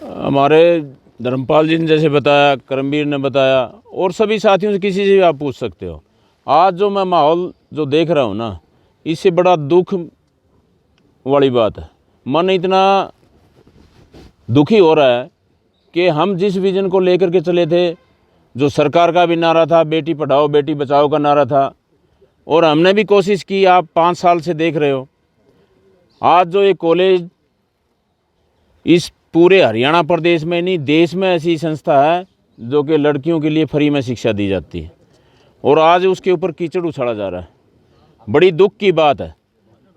हमारे धर्मपाल जी ने जैसे बताया, करमवीर ने बताया, और सभी साथियों से किसी से भी आप पूछ सकते हो। आज जो मैं माहौल जो देख रहा हूँ ना, इससे बड़ा दुख वाली बात है। मन इतना दुखी हो रहा है कि हम जिस विजन को लेकर के चले थे, जो सरकार का भी नारा था, बेटी पढ़ाओ बेटी बचाओ का नारा था, और हमने भी कोशिश की, आप 5 साल से देख रहे हो। आज जो ये कॉलेज इस पूरे हरियाणा प्रदेश में नहीं, देश में ऐसी संस्था है जो कि लड़कियों के लिए फ्री में शिक्षा दी जाती है, और आज उसके ऊपर कीचड़ उछाला जा रहा है। बड़ी दुख की बात है।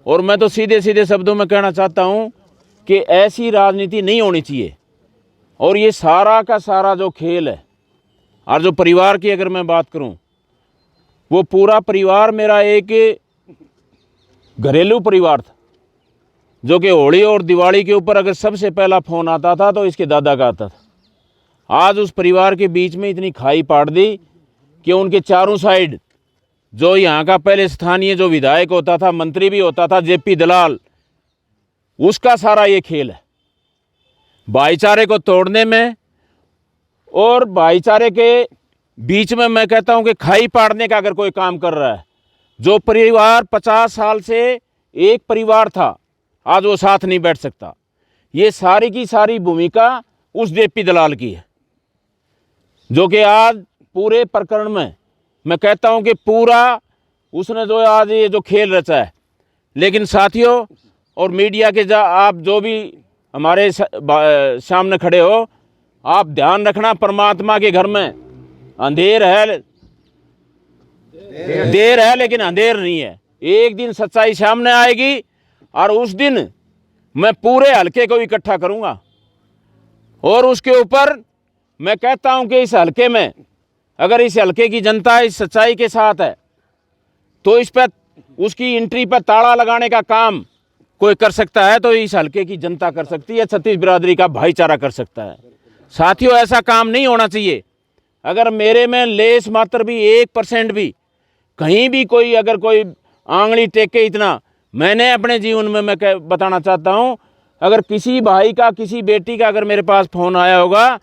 और मैं तो सीधे सीधे शब्दों में कहना चाहता हूँ कि ऐसी राजनीति नहीं होनी चाहिए। और ये सारा का सारा जो खेल है, और जो परिवार की अगर मैं बात करूँ, वो पूरा परिवार मेरा एक घरेलू परिवार था, जो कि होली और दिवाली के ऊपर अगर सबसे पहला फ़ोन आता था तो इसके दादा का आता था। आज उस परिवार के बीच में इतनी खाई पाड़ दी कि उनके चारों साइड जो यहाँ का पहले स्थानीय जो विधायक होता था, मंत्री भी होता था, जेपी दलाल, उसका सारा ये खेल है भाईचारे को तोड़ने में। और भाईचारे के बीच में मैं कहता हूँ कि खाई पाड़ने का अगर कोई काम कर रहा है, जो परिवार 50 साल से एक परिवार था, आज वो साथ नहीं बैठ सकता। ये सारी की सारी भूमिका उस जेपी दलाल की है, जो कि आज पूरे प्रकरण में मैं कहता हूं कि पूरा उसने जो आज ये जो खेल रचा है। लेकिन साथियों और मीडिया के आप जो भी हमारे सामने खड़े हो, आप ध्यान रखना, परमात्मा के घर में अंधेर है, देर है लेकिन अंधेर नहीं है। एक दिन सच्चाई सामने आएगी और उस दिन मैं पूरे हलके को इकट्ठा करूंगा, और उसके ऊपर मैं कहता हूं कि इस हलके में अगर इस हलके की जनता इस सच्चाई के साथ है तो इस पर उसकी एंट्री पर ताला लगाने का काम कोई कर सकता है तो इस हलके की जनता कर सकती है, छत्तीस बिरादरी का भाईचारा कर सकता है। साथियों, ऐसा काम नहीं होना चाहिए। अगर मेरे में लेस मात्र भी 1% भी कहीं भी कोई अगर कोई आंगली टेके, इतना मैंने अपने जीवन में मैं बताना चाहता हूं, अगर किसी भाई का किसी बेटी का अगर मेरे पास फ़ोन आया होगा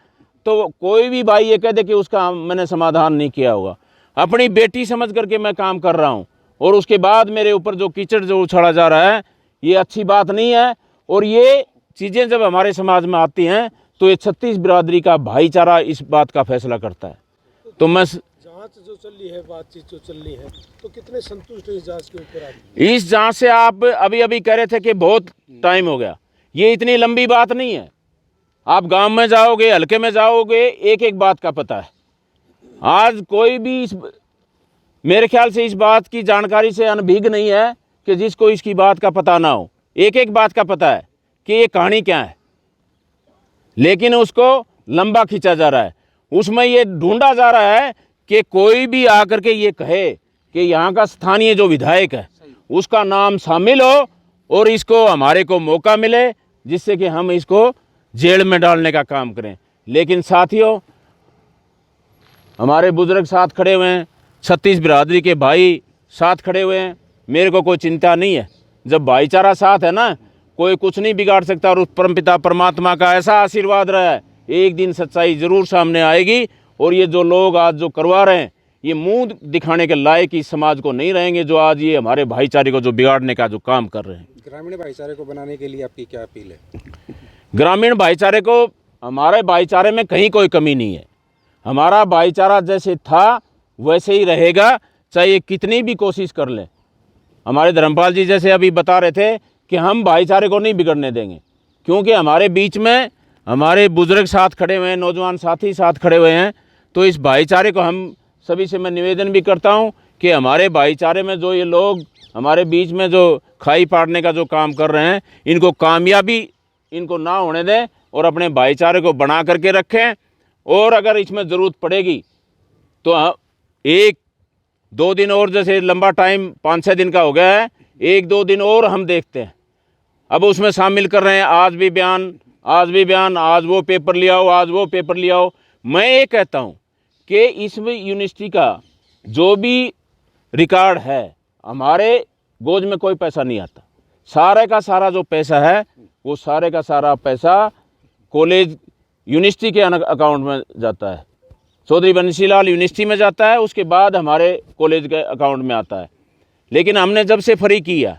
तो कोई भी भाई ये कह दे कि उसका मैंने समाधान नहीं किया होगा। अपनी बेटी समझ करके मैं काम कर रहा हूं, और उसके बाद मेरे ऊपर जो कीचड़ जो उछाला जा रहा है, ये अच्छी बात नहीं है। और ये चीज़ें जब हमारे समाज में आती हैं तो ये छत्तीस बिरादरी का भाईचारा इस बात का फैसला करता है। तो मैं जांच जो चल रही है, बातचीत जो चल रही है, तो कितने संतुष्ट हैं इस जांच के ऊपर आप? इस जांच से आप अभी कह रहे थे कि बहुत टाइम हो गया, ये इतनी लंबी बात नहीं है। आप गांव में जाओगे, हल्के में जाओगे, एक एक बात का पता है। आज कोई भी मेरे ख्याल से इस बात की जानकारी से अनभिज्ञ नहीं है कि जिसको इसकी बात का पता ना हो। एक एक बात का पता है कि ये कहानी क्या है, लेकिन उसको लंबा खींचा जा रहा है। उसमें ये ढूंढा जा रहा है कि कोई भी आकर के ये कहे कि यहाँ का स्थानीय जो विधायक है उसका नाम शामिल हो और इसको हमारे को मौका मिले जिससे कि हम इसको जेल में डालने का काम करें। लेकिन साथियों, हमारे बुजुर्ग साथ खड़े हुए हैं, छत्तीस बिरादरी के भाई साथ खड़े हुए हैं, मेरे को कोई चिंता नहीं है। जब भाईचारा साथ है ना, कोई कुछ नहीं बिगाड़ सकता। और उस परमपिता परमात्मा का ऐसा आशीर्वाद रहा है, एक दिन सच्चाई जरूर सामने आएगी। और ये जो लोग आज जो करवा रहे हैं, ये मुंह दिखाने के लायक इस समाज को नहीं रहेंगे, जो आज ये हमारे भाईचारे को जो बिगाड़ने का जो काम कर रहे हैं। ग्रामीण भाईचारे को बनाने के लिए आपकी क्या अपील है? ग्रामीण भाईचारे को, हमारे भाईचारे में कहीं कोई कमी नहीं है। हमारा भाईचारा जैसे था वैसे ही रहेगा, चाहे कितनी भी कोशिश कर लें। हमारे धर्मपाल जी जैसे अभी बता रहे थे कि हम भाईचारे को नहीं बिगड़ने देंगे, क्योंकि हमारे बीच में हमारे बुजुर्ग साथ खड़े हुए हैं, नौजवान साथी साथ खड़े हुए हैं। तो इस भाईचारे को हम सभी से मैं निवेदन भी करता हूं कि हमारे भाईचारे में जो ये लोग हमारे बीच में जो खाई पाड़ने का जो काम कर रहे हैं, इनको कामयाबी इनको ना होने दें और अपने भाईचारे को बना करके रखें। और अगर इसमें ज़रूरत पड़ेगी तो 1-2 दिन और, जैसे लंबा टाइम 5-6 दिन का हो गया है, 1-2 दिन और हम देखते हैं। अब उसमें शामिल कर रहे हैं आज भी बयान, आज भी बयान, आज वो पेपर ले आओ, आज वो पेपर ले आओ। मैं ये कहता हूँ कि इसमें यूनिवर्सिटी का जो भी रिकॉर्ड है, हमारे गोद में कोई पैसा नहीं आता। सारे का सारा जो पैसा है वो सारे का सारा पैसा कॉलेज यूनिवर्सिटी के अकाउंट में जाता है। चौधरी बंसीलाल यूनिवर्सिटी में जाता है, उसके बाद हमारे कॉलेज के अकाउंट में आता है। लेकिन हमने जब से फ्री किया,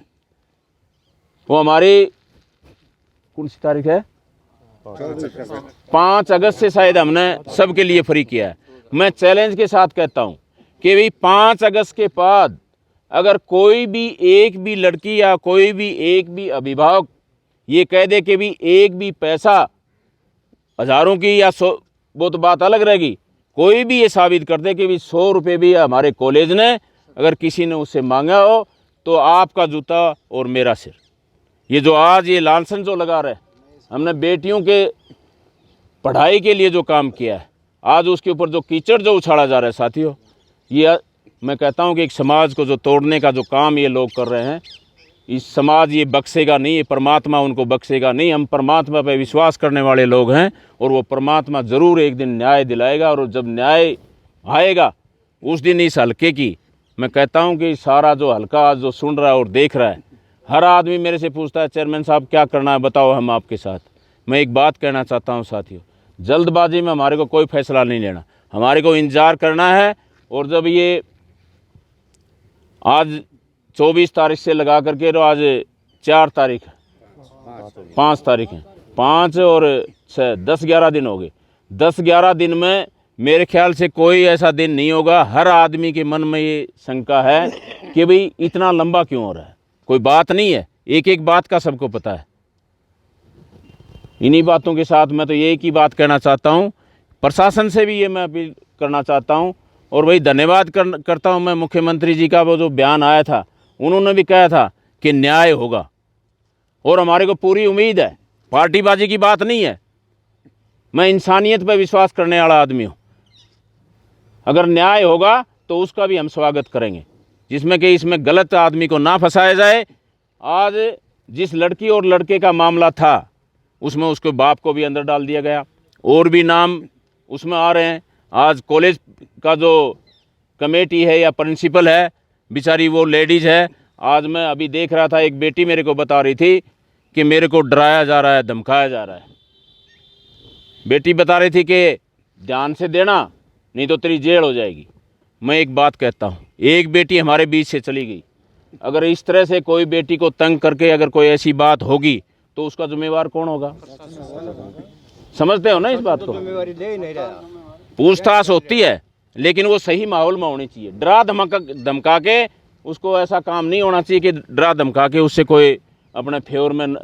वो हमारी कौन सी तारीख है, 5 अगस्त से शायद हमने सबके लिए फ्री किया है। मैं चैलेंज के साथ कहता हूँ कि भाई 5 अगस्त के बाद अगर कोई भी एक भी लड़की या कोई भी एक भी अभिभावक ये कह दे कि भी एक भी पैसा, हज़ारों की या 100, वो तो बात अलग रहेगी, कोई भी ये साबित कर दे कि भी 100 रुपये भी हमारे कॉलेज ने अगर किसी ने उससे मांगा हो तो आपका जूता और मेरा सिर। ये जो आज ये लांछन जो लगा रहे, हमने बेटियों के पढ़ाई के लिए जो काम किया है, आज उसके ऊपर जो कीचड़ जो उछाला जा रहा है साथियों, ये मैं कहता हूँ कि एक समाज को जो तोड़ने का जो काम ये लोग कर रहे हैं, इस समाज ये बख्शेगा नहीं, ये परमात्मा उनको बख्शेगा नहीं। हम परमात्मा पे विश्वास करने वाले लोग हैं और वो परमात्मा ज़रूर एक दिन न्याय दिलाएगा। और जब न्याय आएगा उस दिन इस हल्के की, मैं कहता हूँ कि सारा जो हल्का आज जो सुन रहा है और देख रहा है, हर आदमी मेरे से पूछता है चेयरमैन साहब क्या करना है, बताओ हम आपके साथ। मैं एक बात कहना चाहता हूँ साथियों, जल्दबाजी में हमारे को कोई फैसला नहीं लेना, हमारे को इंतज़ार करना है। और जब ये आज 24 तारीख से लगा करके तो आज 4 तारीख है, 5 तारीख है, 5 और 6, 10-11 दिन हो गए। 10-11 दिन में मेरे ख्याल से कोई ऐसा दिन नहीं होगा, हर आदमी के मन में ये शंका है कि भाई इतना लंबा क्यों हो रहा है। कोई बात नहीं है, एक एक बात का सबको पता है। इन्हीं बातों के साथ मैं तो एक ही बात कहना चाहता हूँ, प्रशासन से भी ये मैं अपील करना चाहता हूँ। और वही धन्यवाद करता हूँ मैं मुख्यमंत्री जी का, वो जो बयान आया था उन्होंने भी कहा था कि न्याय होगा और हमारे को पूरी उम्मीद है। पार्टीबाजी की बात नहीं है, मैं इंसानियत पर विश्वास करने वाला आदमी हूँ। अगर न्याय होगा तो उसका भी हम स्वागत करेंगे, जिसमें कि इसमें गलत आदमी को ना फंसाया जाए। आज जिस लड़की और लड़के का मामला था उसमें उसके बाप को भी अंदर डाल दिया गया, और भी नाम उसमें आ रहे हैं। आज कॉलेज का जो कमेटी है या प्रिंसिपल है, बेचारी वो लेडीज़ है। आज मैं अभी देख रहा था, एक बेटी मेरे को बता रही थी कि मेरे को डराया जा रहा है, धमकाया जा रहा है। बेटी बता रही थी कि ध्यान से देना नहीं तो तेरी जेल हो जाएगी। मैं एक बात कहता हूँ, एक बेटी हमारे बीच से चली गई, अगर इस तरह से कोई बेटी को तंग करके अगर कोई ऐसी बात होगी तो उसका जिम्मेवार कौन होगा? समझते हो ना इस बात को? पूछताछ होती है लेकिन वो सही माहौल में होनी चाहिए। डरा धमका के उसको ऐसा काम नहीं होना चाहिए कि डरा धमका के उससे कोई अपने फेवर में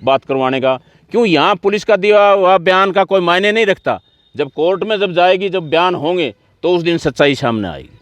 बात करवाने का। क्यों? यहाँ पुलिस का दिया हुआ बयान का कोई मायने नहीं रखता। जब कोर्ट में जब जाएगी, जब बयान होंगे तो उस दिन सच्चाई सामने आएगी।